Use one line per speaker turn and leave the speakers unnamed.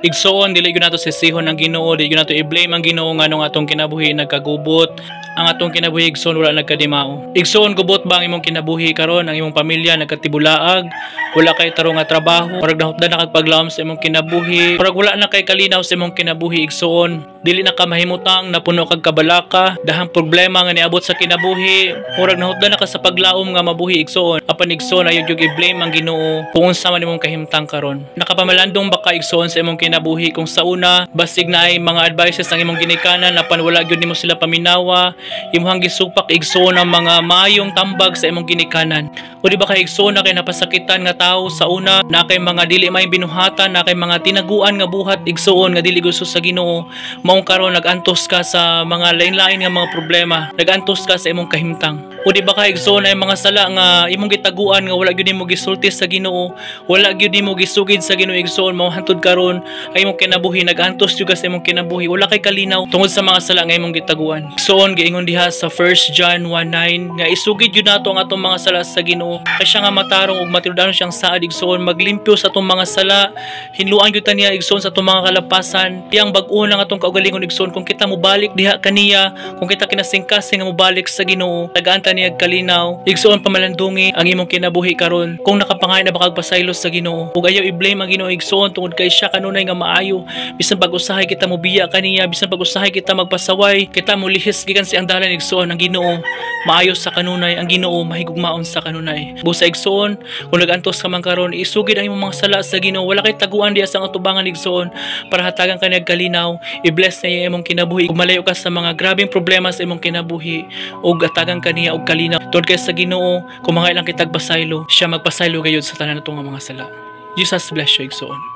Igsoon dili gyud nato sisihon ang Ginoo, dili gyud nato i-blame ang Ginoo nganong atong kinabuhi nagkagubot. Ang atong kinabuhi igsoon wala nagkadimao. Igsoon gubot ba ang imong kinabuhi karon, ang imong pamilya nagkatibulaag, wala kay tarong nga trabaho, murag nahutdan na kag paglawom sa imong kinabuhi, murag wala na kay kalinaw sa imong kinabuhi igsoon. Dili na ka mahimutang napuno kag kabalaka, dahang problema nga niabot sa kinabuhi, murag nahutdan na ka sa paglaom nga mabuhi igsoon. Apan igsoon ayo jud i-blame ang Ginoo kung unsa man imong kahimtang karon. Nakapamalandong baka igsoon sa imong kinabuhi kung sa una basig na ay mga advices ang imong ginikanan apan wala gyud nimo sila paminawa, imong gisupak igsoon ang mga mayong tambag sa imong ginikanan. O di ba kay igsoon na kay napasakitan nga tao sa una, na kay mga dili may binuhatan, na kay mga tinaguan nga buhat igsoon nga dili gusto sa Ginoo, maong karon nagantos ka sa mga lain-lain nga mga problema, nagantos ka sa imong kahimtang. O di ba kay igsoon ay mga sala nga imong gitaguan nga wala gyud nimo gisulti sa Ginoo, wala gyud nimo gisugid sa Ginoo igsoon, mao hantud karon ay imong kinabuhi nagantos jud ka sa imong kinabuhi, wala kay kalinaw tungod sa mga sala nga imong gitaguan. Igsoon giingon diha sa 1 John 1:9 nga isugid jud nato ang atong mga sala sa Ginoo, kay siya nga matarong ug matinudanon siyang saad igsoon, maglimpyo sa atong mga sala, hinluan gyud ta niya igsoon sa atong mga kalapasan. Tiyang bag-o lang atong kaugalingon igsoon kung kita mo balik diha kaniya, kung kita kinasingkasing nga mo balik sa Ginoo, tagaan ta niya kalinaw. Igsoon pamalandungi ang imong kinabuhi karon kung nakapangay na bakag pasaylos sa Ginoo, ug ayaw i-blame ang Ginoo igsoon tungod kay siya kanunay nga maayo. Bisan pag-usahay kita mo biya kaniya, bisan pag-usahay kita magpasaway, kita mo lihis gikan si ang dalan igsoon, ang Ginoo maayo sa kanunay, ang Ginoo mahigugmaon sa kanunay. Busa igsoon kung nagantos ka man karon, isugid ang imong mga sala sa Ginoo, wala kay taguan diha sa atubangan igsoon, para hatagan ka niya kalinaw, i-bless niya imong kinabuhi ug malayo ka sa mga grabeng problema sa imong kinabuhi, ug hatagan ka niya og kalinaw tungod kay sa Ginoo kung mga ilang kitag pasaylo, siya magpasaylo gayud sa tanan natong mga sala. Jesus bless you igsoon.